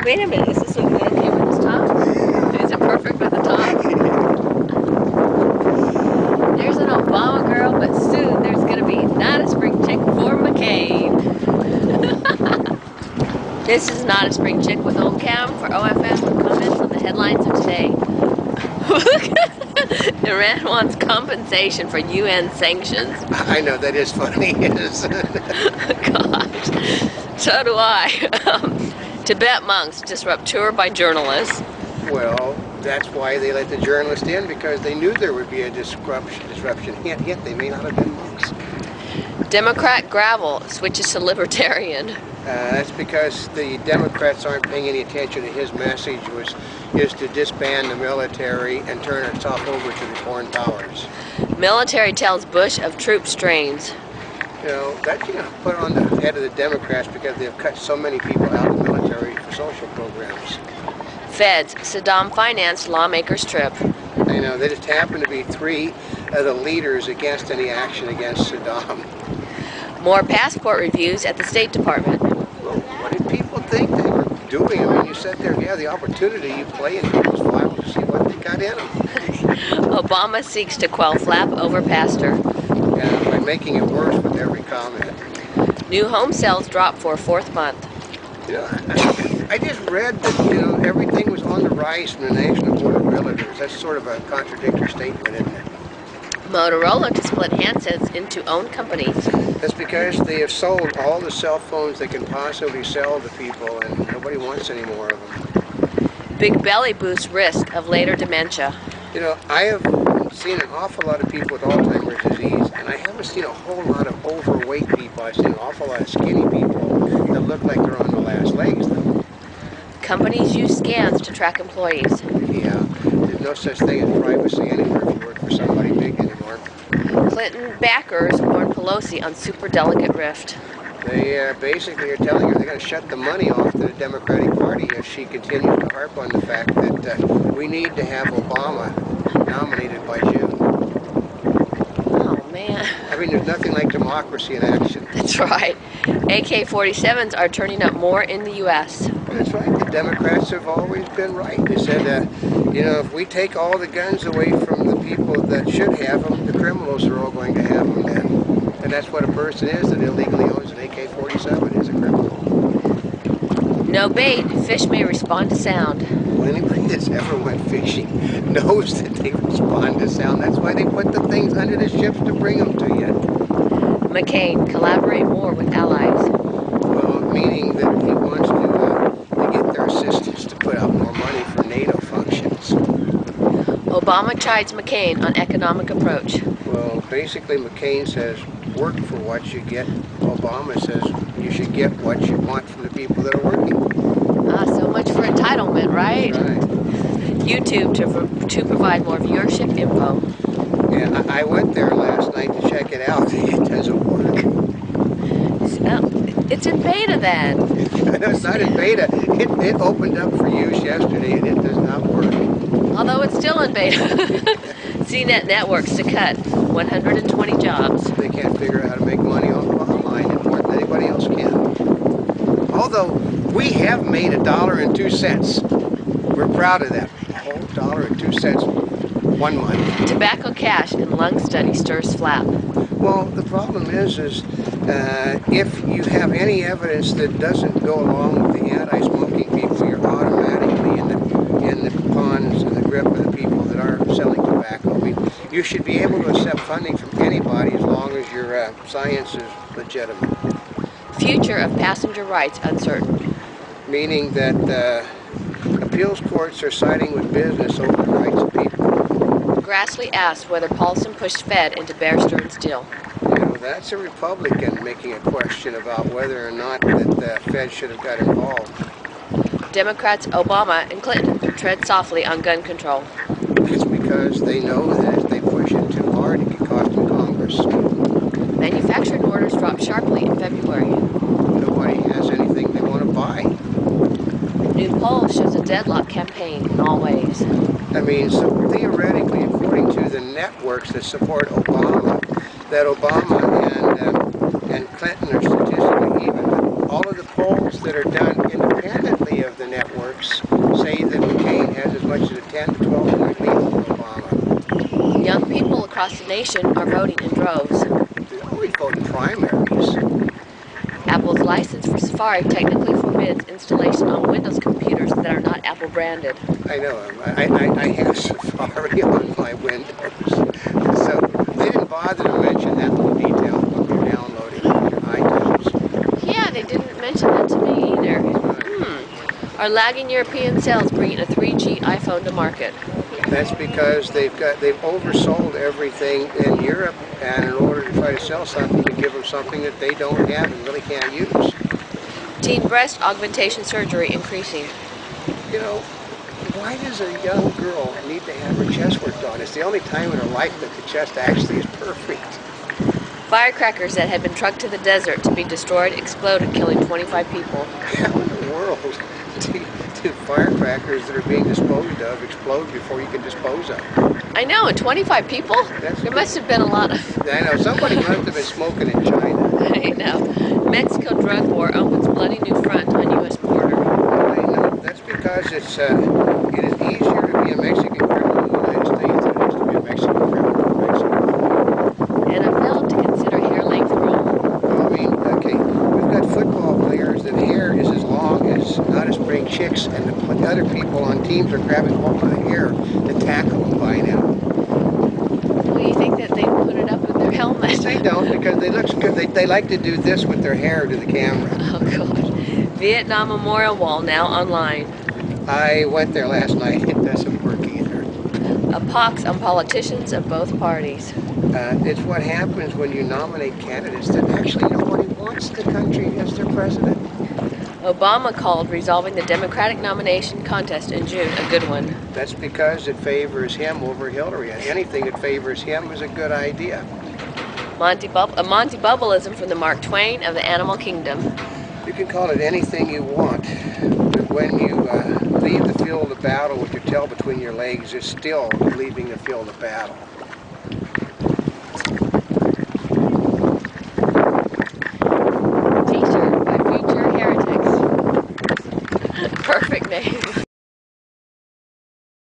Wait a minute, is this looking okay with this top? Is it perfect with the top? There's an Obama girl, but soon there's going to be not a spring chick for McCain. This is Not a Spring Chick with Oldecam for OFM with comments on the headlines of today. Iran wants compensation for UN sanctions. I know, that is funny. Gosh, so do I. Tibet monks disrupt tour by journalists. Well, that's why they let the journalist in, because they knew there would be a disruption. Yet they may not have been monks. Democrat gravel switches to libertarian. That's because the Democrats aren't paying any attention to his message, which is to disband the military and turn itself over to the foreign powers. Military tells Bush of troop strains. You know, that's put on the head of the Democrats because they've cut so many people out of the military for social programs. Feds, Saddam financed lawmakers' trip. You know, they just happen to be three of the leaders against any action against Saddam. More passport reviews at the State Department. Well, what did people think they were doing? I mean, you sit there, you have the opportunity, you play in people's files to see what they got in them. Obama seeks to quell flap over pastor. Yeah, by making it worse with every comment. New home sales drop for a fourth month. You know, I just read that, everything was on the rise from the National Board of Realtors. That's sort of a contradictory statement, isn't it? Motorola to split handsets into own companies. That's because they have sold all the cell phones they can possibly sell to people, and nobody wants any more of them. Big belly boosts risk of later dementia. You know, I have seen an awful lot of people with Alzheimer's disease, and I haven't seen a whole lot of overweight people. I've seen an awful lot of skinny people that look like they're on the last legs, though. Companies use scans to track employees. Yeah, there's no such thing as privacy anywhere if you work for somebody big anymore. Clinton backers warn Pelosi on superdelegate rift. They basically are telling her they're going to shut the money off to the Democratic Party if she continues to harp on the fact that we need to have Obama nominated by June. Oh, man. I mean, there's nothing like democracy in action. That's right. AK-47s are turning up more in the U.S. That's right. The Democrats have always been right. They said, if we take all the guns away from the people that should have them, the criminals are all going to have them then. And that's what a person is that illegally owns an AK-47 is a criminal. No bait. Fish may respond to sound. Well, anybody that's ever went fishing knows that they respond to sound. That's why they put the things under the ships to bring them to you. McCain, collaborate more with allies. Well, meaning that he wants to get their assistance to put out more money for NATO functions. Obama chides McCain on economic approach. Well, basically McCain says, work for what you get. Obama says you should get what you want from the people that are working. So much for entitlement, right? That's right. YouTube to provide more viewership info. Yeah, I went there last night to check it out. It doesn't work. It's in beta then. No, it's not in beta. It opened up for use yesterday and it does not work. Although it's still in beta. CNET networks to cut 120 jobs. They can't figure out how to make money online any more than anybody else can. Although we have made $1.02. We're proud of that. A whole $1.02 1 month. Tobacco cash in lung study stirs flap. Well, the problem is if you have any evidence that doesn't go along with the anti-smoking people, you're automatically in the ponds and the grip of the people that are selling tobacco. I mean, you should be able to accept funding from anybody as long as your science is legitimate. Future of passenger rights uncertain. Meaning that appeals courts are siding with business over the rights of people. Grassley asked whether Paulson pushed Fed into Bear Stearns deal. That's a Republican making a question about whether or not that the Fed should have got involved. Democrats Obama and Clinton tread softly on gun control. It's because they know that if they push it too hard, it could cost them Congress. Manufacturing orders dropped sharply in February. Nobody has anything they want to buy. New poll shows a deadlock campaign in all ways. I mean, so theoretically, according to the networks that support Obama, that Obama and Clinton are statistically even. All of the polls that are done independently of the networks say that McCain has as much as a 10 to 12 point lead over Obama. Young people across the nation are voting in droves. They always vote in primaries. Apple's license for Safari technically forbids installation on Windows computers that are not Apple branded. I know. I have Safari on my Windows. So they didn't bother to mention that little detail when you're downloading your iTunes. Yeah, they didn't mention that to me either. Are lagging European sales bringing a 3G iPhone to market? That's because they've oversold everything in Europe, and in order to try to sell something, to give them something that they don't have and really can't use. Teen breast augmentation surgery increasing. You know, why does a young girl need to have her chest worked on? It's the only time in her life that the chest actually is perfect. Firecrackers that had been trucked to the desert to be destroyed exploded, killing 25 people. How in the world do firecrackers that are being disposed of explode before you can dispose of them? I know, and 25 people? There must have been a lot of... I know, somebody must have been smoking in China. I know. Mexico drug war opens bloody new front on U.S. border. I know, that's because it is easier to be a Mexican criminal in the United States than it is to be a Mexican criminal in Mexico. NFL to consider hair length rule. Well, I mean, okay, we've got football players that hair is as long as not as spring chicks, and the other people on teams are grabbing hold of the hair to tackle them by now. Well, you think that they put it up with their helmet? They don't, because they look good. They like to do this with their hair to the camera. Oh, God. Vietnam Memorial Wall now online. I went there last night. It doesn't work either. A pox on politicians of both parties. It's what happens when you nominate candidates that actually nobody wants the country as their president. Obama called resolving the Democratic nomination contest in June a good one. That's because it favors him over Hillary. And anything that favors him is a good idea. Monty Bubbleism from the Mark Twain of the Animal Kingdom. You can call it anything you want, but when you leave the field of battle with your tail between your legs, you're still leaving the field of battle. T-shirt by Future Heretics. Perfect name.